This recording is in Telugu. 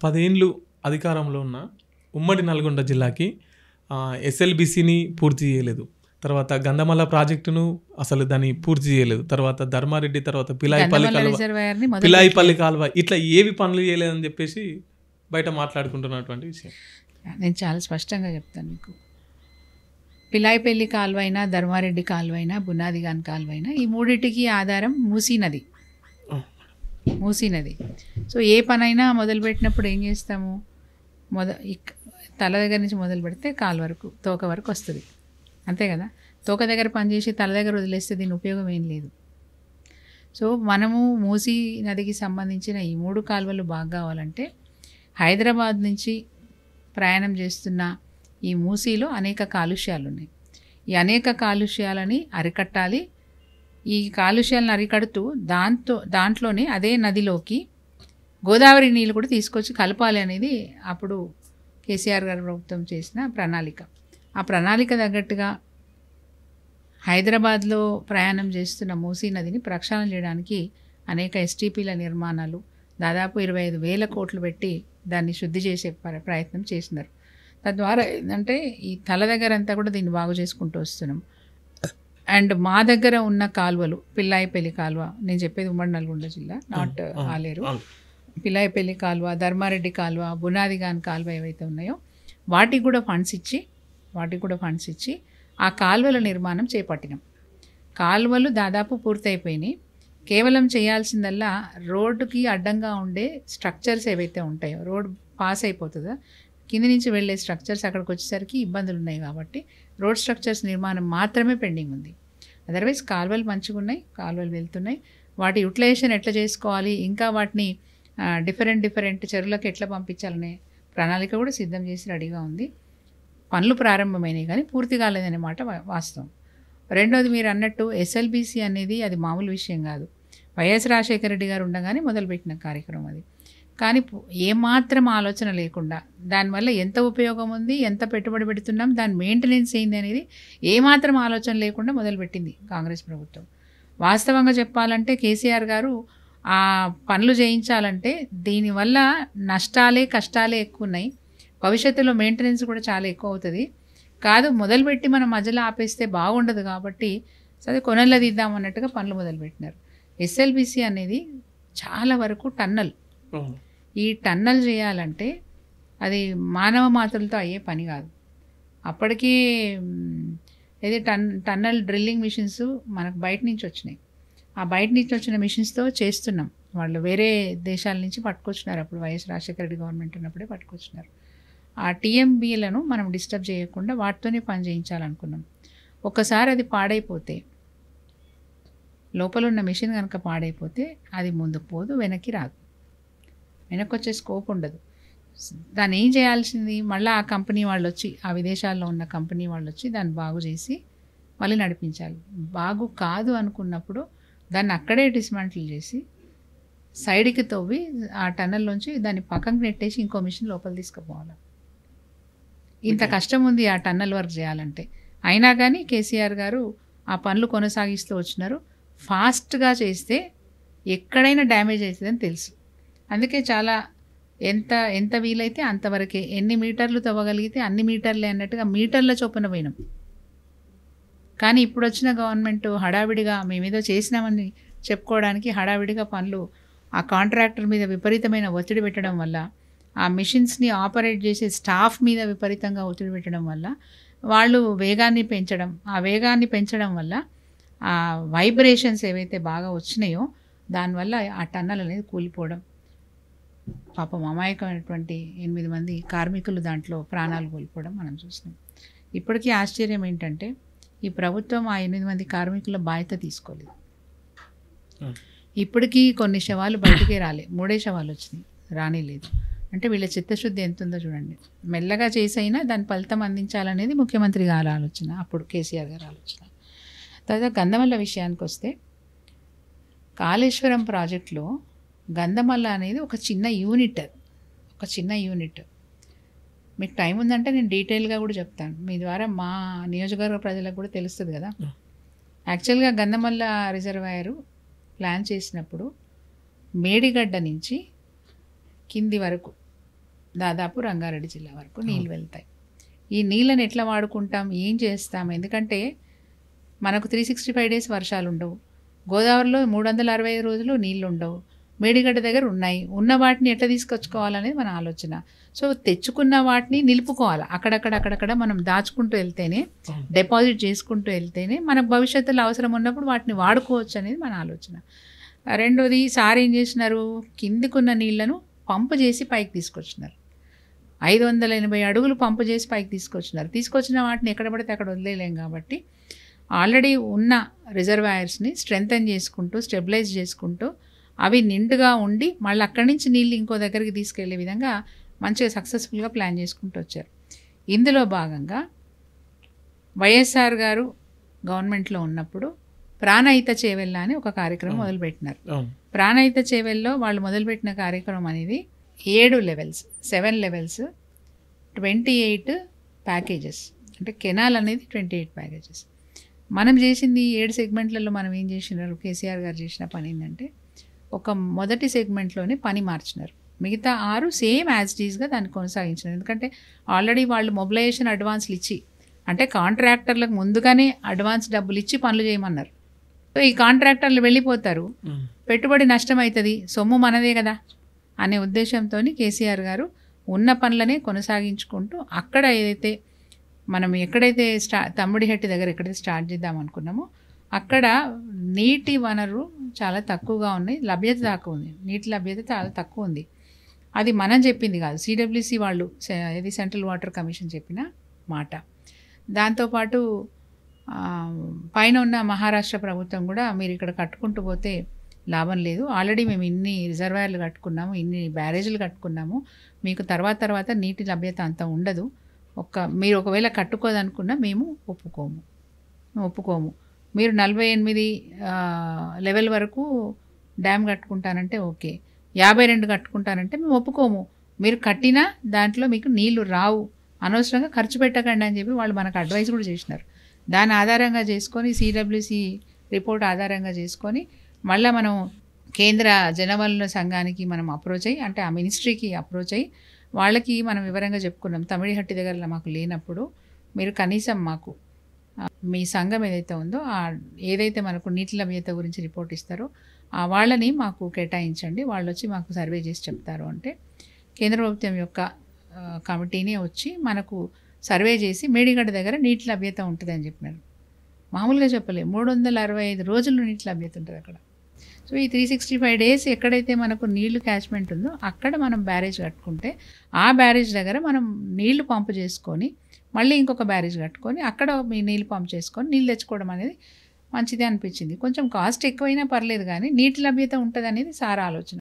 10 ఏండ్లు అధికారంలో ఉన్న ఉమ్మడి నల్గొండ జిల్లాకి ఎస్ఎల్బిసిని పూర్తి చేయలేదు. తర్వాత గంధమల్ల ప్రాజెక్టును అసలు దాన్ని పూర్తి చేయలేదు. తర్వాత ధర్మారెడ్డి, తర్వాత పిలాయిపల్లి కాలువ ఇట్లా ఏవి పనులు చేయలేదని చెప్పేసి బయట మాట్లాడుకుంటున్నటువంటి విషయం. నేను చాలా స్పష్టంగా చెప్తాను మీకు. పిలాయిపల్లి కాలువ అయినా, ధర్మారెడ్డి కాలువ అయినా, బునాదిగాన్ కాలువ అయినా, ఈ మూడింటికి ఆధారం మూసీ నది. సో ఏ పనైనా మొదలుపెట్టినప్పుడు ఏం చేస్తాము, తల దగ్గర నుంచి మొదలు పెడితే కాలు వరకు, తోక వరకు వస్తుంది, అంతే కదా. తోక దగ్గర పనిచేసి తల దగ్గర వదిలేస్తే దీని ఉపయోగం ఏం లేదు. సో మనము మూసీ నదికి సంబంధించిన ఈ 3 కాలువలు బాగా కావాలంటే హైదరాబాద్ నుంచి ప్రయాణం చేస్తున్న ఈ మూసీలో అనేక కాలుష్యాలు ఉన్నాయి. ఈ అనేక కాలుష్యాలని అరికట్టాలి. ఈ కాలుష్యాలను అరికడుతూ దాంట్లోనే అదే నదిలోకి గోదావరి నీళ్ళు కూడా తీసుకొచ్చి కలపాలి అనేది అప్పుడు కేసీఆర్ గారు ప్రభుత్వం చేసిన ప్రణాళిక. ఆ ప్రణాళిక తగ్గట్టుగా హైదరాబాద్లో ప్రయాణం చేస్తున్న మూసీ నదిని ప్రక్షాళన చేయడానికి అనేక ఎస్టీపీల నిర్మాణాలు, దాదాపు 25,000 కోట్లు పెట్టి దాన్ని శుద్ధి చేసే ప్రయత్నం చేసినారు. తద్వారా ఏంటంటే ఈ తల దగ్గర అంతా కూడా దీన్ని బాగు చేసుకుంటూ వస్తున్నాం. అండ్ మా దగ్గర ఉన్న కాలువలు, పిల్లాయిపల్లి కాలువ, నేను చెప్పేది ఉమ్మడి నల్గొండ జిల్లా, నాట్ ఆలేరు. పిల్లాయిపల్లి కాలువ, ధర్మారెడ్డి కాలువ, బునాదిగాన్ కాలువ ఏవైతే ఉన్నాయో వాటికి కూడా ఫండ్స్ ఇచ్చి ఆ కాలువల నిర్మాణం చేపట్టినాం. కాలువలు దాదాపు పూర్తయిపోయినాయి. కేవలం చేయాల్సిందల్లా రోడ్డుకి అడ్డంగా ఉండే స్ట్రక్చర్స్ ఏవైతే ఉంటాయో, రోడ్ పాస్ అయిపోతుందో కింది నుంచి వెళ్ళే స్ట్రక్చర్స్ అక్కడికి వచ్చేసరికి ఇబ్బందులు ఉన్నాయి కాబట్టి రోడ్ స్ట్రక్చర్స్ నిర్మాణం మాత్రమే పెండింగ్ ఉంది. అదర్వైజ్ కాలువలు మంచిగా ఉన్నాయి, కాలువలు వెళ్తున్నాయి. వాటి యూటిలైజేషన్ ఎట్లా చేసుకోవాలి, ఇంకా వాటిని డిఫరెంట్ చెరువులకు ఎట్లా పంపించాలనే ప్రణాళిక కూడా సిద్ధం చేసి రెడీగా ఉంది. పనులు ప్రారంభమైనాయి కానీ పూర్తి కాలేదనే మాట వాస్తవం. రెండోది, మీరు అన్నట్టు ఎస్ఎల్బిసి అనేది అది మామూలు విషయం కాదు. వైఎస్ రాజశేఖర రెడ్డి గారు ఉండగానే మొదలుపెట్టిన కార్యక్రమం అది. కానీ ఏమాత్రం ఆలోచన లేకుండా దానివల్ల ఎంత ఉపయోగం ఉంది, ఎంత పెట్టుబడి పెడుతున్నాం, దాని మెయింటెనెన్స్ ఏంది అనేది ఏమాత్రం ఆలోచన లేకుండా మొదలుపెట్టింది కాంగ్రెస్ ప్రభుత్వం. వాస్తవంగా చెప్పాలంటే కేసీఆర్ గారు ఆ పనులు చేయించాలంటే దీనివల్ల కష్టాలే ఎక్కువ ఉన్నాయి, భవిష్యత్తులో మెయింటెనెన్స్ కూడా చాలా ఎక్కువ అవుతుంది, కాదు మొదలుపెట్టి మనం మధ్యలో ఆపేస్తే బాగుండదు కాబట్టి సరే కొనల్లో తీద్దామన్నట్టుగా పనులు మొదలుపెట్టినారు. ఎస్ఎల్బిసి అనేది చాలా వరకు టన్నల్. ఈ టన్నల్ చేయాలంటే అది మానవ మాత్రలతో అయ్యే పని కాదు. అప్పటికీ ఇది టన్నల్ డ్రిల్లింగ్ మిషన్స్ మనకు బయట నుంచి వచ్చినాయి. ఆ బయట నుంచి వచ్చిన మిషన్స్తో చేస్తున్నాం. వాళ్ళు వేరే దేశాల నుంచి పట్టుకొచ్చినారు. అప్పుడు వైఎస్ రాజశేఖర రెడ్డి గవర్నమెంట్ ఉన్నప్పుడే పట్టుకొచ్చినారు. ఆ టీఎంబీలను మనం డిస్టర్బ్ చేయకుండా వాటితోనే పని చేయించాలనుకున్నాం. ఒకసారి అది పాడైపోతే, లోపల ఉన్న మిషన్ కనుక పాడైపోతే అది ముందుకు పోదు, వెనక్కి రాదు, వెనక్కి వచ్చే స్కోప్ ఉండదు. దాన్ని ఏం చేయాల్సింది, మళ్ళీ ఆ కంపెనీ వాళ్ళు వచ్చి, ఆ విదేశాల్లో ఉన్న కంపెనీ వాళ్ళు వచ్చి దాన్ని బాగు చేసి మళ్ళీ నడిపించాలి. బాగు కాదు అనుకున్నప్పుడు దాన్ని అక్కడే డిస్మాంటిల్ చేసి సైడ్కి తవ్వి ఆ టన్నల్లోంచి దాన్ని పక్కకు నెట్టేసి ఇంకో మిషన్ లోపల తీసుకుపోవాలి. ఇంత కష్టం ఉంది ఆ టన్నల్ వర్క్ చేయాలంటే. అయినా కానీ కేసీఆర్ గారు ఆ పనులు కొనసాగిస్తూ వచ్చినారు. ఫాస్ట్గా చేస్తే ఎక్కడైనా డ్యామేజ్ అవుతుందని తెలుసు. అందుకే చాలా ఎంత వీలైతే అంతవరకే, ఎన్ని మీటర్లు తవ్వగలిగితే అన్ని మీటర్లే అన్నట్టుగా మీటర్ల చొప్పున పోయినాం. కానీ ఇప్పుడు వచ్చిన గవర్నమెంట్ హడావిడిగా మేమేదో చేసినామని చెప్పుకోవడానికి హడావిడిగా పనులు ఆ కాంట్రాక్టర్ మీద విపరీతమైన ఒత్తిడి పెట్టడం వల్ల, ఆ మిషన్స్ని ఆపరేట్ చేసే స్టాఫ్ మీద విపరీతంగా ఒత్తిడి పెట్టడం వల్ల వాళ్ళు వేగాన్ని పెంచడం వల్ల ఆ వైబ్రేషన్స్ ఏవైతే బాగా వచ్చినాయో దానివల్ల ఆ టన్నల్ అనేది కూలిపోవడం, పాపం అమాయకమైనటువంటి 8 మంది కార్మికులు దాంట్లో ప్రాణాలు కోల్పోవడం మనం చూసినాం. ఇప్పటికీ ఆశ్చర్యం ఏంటంటే ఈ ప్రభుత్వం ఆ 8 మంది కార్మికుల బాధ్యత తీసుకోలేదు. ఇప్పటికీ కొన్ని శవాలు బయటికే రాలే, 3 శవాలు వచ్చినాయి, రానేలేదు. అంటే వీళ్ళ చిత్తశుద్ధి ఎంత ఉందో చూడండి. మెల్లగా చేసైనా దాని ఫలితం అందించాలనేది ముఖ్యమంత్రి గారి ఆలోచన, అప్పుడు కేసీఆర్ గారి ఆలోచన. తర్వాత గంధమల్ల విషయానికి వస్తే, కాళేశ్వరం ప్రాజెక్టులో గంధమల్ల అనేది ఒక చిన్న యూనిట్. మీకు టైం ఉందంటే నేను డీటెయిల్గా కూడా చెప్తాను, మీ ద్వారా మా నియోజకవర్గ ప్రజలకు కూడా తెలుస్తుంది కదా. యాక్చువల్గా గంధమల్ల రిజర్వాయరు ప్లాన్ చేసినప్పుడు మేడిగడ్డ నుంచి కింది వరకు దాదాపు రంగారెడ్డి జిల్లా వరకు నీళ్ళు వెళ్తాయి. ఈ నీళ్ళని ఎట్లా వాడుకుంటాం, ఏం చేస్తాం? ఎందుకంటే మనకు 365 డేస్ వర్షాలు ఉండవు. గోదావరిలో 365 రోజులు నీళ్ళు ఉండవు. మేడిగడ్డ దగ్గర ఉన్నాయి. ఉన్న వాటిని ఎట్లా తీసుకొచ్చుకోవాలనేది మన ఆలోచన. సో తెచ్చుకున్న వాటిని నిలుపుకోవాలి. అక్కడక్కడ మనం దాచుకుంటూ వెళ్తేనే, డిపాజిట్ చేసుకుంటూ వెళ్తేనే మనకు భవిష్యత్తులో అవసరం ఉన్నప్పుడు వాటిని వాడుకోవచ్చు అనేది మన ఆలోచన. రెండోది, సార్ ఏం చేసినారు, కిందికున్న నీళ్లను పంపు చేసి పైకి తీసుకొచ్చినారు. 580 అడుగులు పంపు చేసి పైకి తీసుకొచ్చినారు. తీసుకొచ్చిన వాటిని ఎక్కడ పడితే అక్కడ వదిలేలేం కాబట్టి ఆల్రెడీ ఉన్న రిజర్వాయర్స్ని స్ట్రెంగ్తన్ చేసుకుంటూ, స్టెబిలైజ్ చేసుకుంటూ, అవి నిండుగా ఉండి మళ్ళీ అక్కడి నుంచి నీళ్ళు ఇంకో దగ్గరికి తీసుకెళ్లే విధంగా మంచిగా సక్సెస్ఫుల్గా ప్లాన్ చేసుకుంటూ వచ్చారు. ఇందులో భాగంగా వైఎస్ఆర్ గారు గవర్నమెంట్లో ఉన్నప్పుడు ప్రాణహిత చేవెళ్ళ అని ఒక కార్యక్రమం మొదలుపెట్టినారు. ప్రాణహిత చేవెల్లో వాళ్ళు మొదలుపెట్టిన కార్యక్రమం అనేది 7 లెవెల్స్, 7 లెవెల్స్, 28 ప్యాకేజెస్. అంటే కెనాల్ అనేది 28 ప్యాకేజెస్. మనం చేసింది 7 సెగ్మెంట్లలో మనం ఏం చేసినారు, కేసీఆర్ గారు చేసిన పని ఏంటంటే ఒక మొదటి సెగ్మెంట్లోనే పని మార్చినారు. మిగతా 6 సేమ్ యాజ్ డీస్గా దాన్ని కొనసాగించినారు. ఎందుకంటే ఆల్రెడీ వాళ్ళు మొబిలైజేషన్ అడ్వాన్స్లు ఇచ్చి, అంటే కాంట్రాక్టర్లకు ముందుగానే అడ్వాన్స్ డబ్బులు ఇచ్చి పనులు చేయమన్నారు. సో ఈ కాంట్రాక్టర్లు వెళ్ళిపోతారు, పెట్టుబడి నష్టం అవుతుంది, సొమ్ము మనదే కదా అనే ఉద్దేశంతో కేసీఆర్ గారు ఉన్న పనులనే కొనసాగించుకుంటూ అక్కడ ఏదైతే మనం ఎక్కడైతే తమ్ముడిహట్టి దగ్గర ఎక్కడైతే స్టార్ట్ చేద్దాం అనుకున్నామో అక్కడ నీటి వనరు చాలా తక్కువగా ఉన్నాయి, లభ్యత తక్కువ ఉంది, నీటి లభ్యత చాలా తక్కువ ఉంది. అది మనం చెప్పింది కాదు, సిడబ్ల్యూసి వాళ్ళు, ఇది సెంట్రల్ వాటర్ కమిషన్ చెప్పిన మాట. దాంతోపాటు పైన ఉన్న మహారాష్ట్ర ప్రభుత్వం కూడా మీరు ఇక్కడ కట్టుకుంటూ పోతే లాభం లేదు, ఆల్రెడీ మేము ఇన్ని రిజర్వాయర్లు కట్టుకున్నాము, ఇన్ని బ్యారేజీలు కట్టుకున్నాము, మీకు తర్వాత నీటి లభ్యత అంత ఉండదు, మీరు ఒకవేళ కట్టుకోదనుకున్నా మేము ఒప్పుకోము. మీరు 48 లెవెల్ వరకు డ్యామ్ కట్టుకుంటానంటే ఓకే, 52 కట్టుకుంటానంటే మేము ఒప్పుకోము, మీరు కట్టినా దాంట్లో మీకు నీళ్లు రావు, అనవసరంగా ఖర్చు పెట్టకండి అని చెప్పి వాళ్ళు మనకు అడ్వైస్ కూడా చేసినారు. దాని ఆధారంగా చేసుకొని సిడబ్ల్యూసి రిపోర్ట్ ఆధారంగా చేసుకొని మళ్ళీ మనం కేంద్ర జలవనరుల సంఘానికి మనం అప్రోచ్ అయ్యి, అంటే ఆ మినిస్ట్రీకి అప్రోచ్ అయ్యి వాళ్ళకి మనం వివరంగా చెప్పుకున్నాం, తమిళహట్టి దగ్గర మాకు లేనప్పుడు మీరు కనీసం మాకు మీ సంఘం ఏదైతే ఉందో ఏదైతే మనకు నీటి లభ్యత గురించి రిపోర్ట్ ఇస్తారో వాళ్ళని మాకు కేటాయించండి, వాళ్ళు వచ్చి మాకు సర్వే చేసి చెప్తారు అంటే కేంద్ర ప్రభుత్వం యొక్క కమిటీనే వచ్చి మనకు సర్వే చేసి మేడిగడ్డ దగ్గర నీటి లభ్యత ఉంటుంది అని చెప్పినారు. మామూలుగా చెప్పలేదు, 365 రోజులు నీటి లభ్యత ఉంటుంది అక్కడ. సో ఈ 365 డేస్ ఎక్కడైతే మనకు నీళ్లు క్యాచ్మెంట్ ఉందో అక్కడ మనం బ్యారేజ్ కట్టుకుంటే ఆ బ్యారేజ్ దగ్గర మనం నీళ్లు పంపు చేసుకొని మళ్ళీ ఇంకొక బ్యారేజ్ కట్టుకొని అక్కడ మీ నీళ్ళు పంపు చేసుకొని నీళ్ళు తెచ్చుకోవడం అనేది మంచిదే అనిపించింది. కొంచెం కాస్ట్ ఎక్కువైనా పర్లేదు కానీ నీటి లభ్యత ఉంటుంది అనేది సార్ ఆలోచన.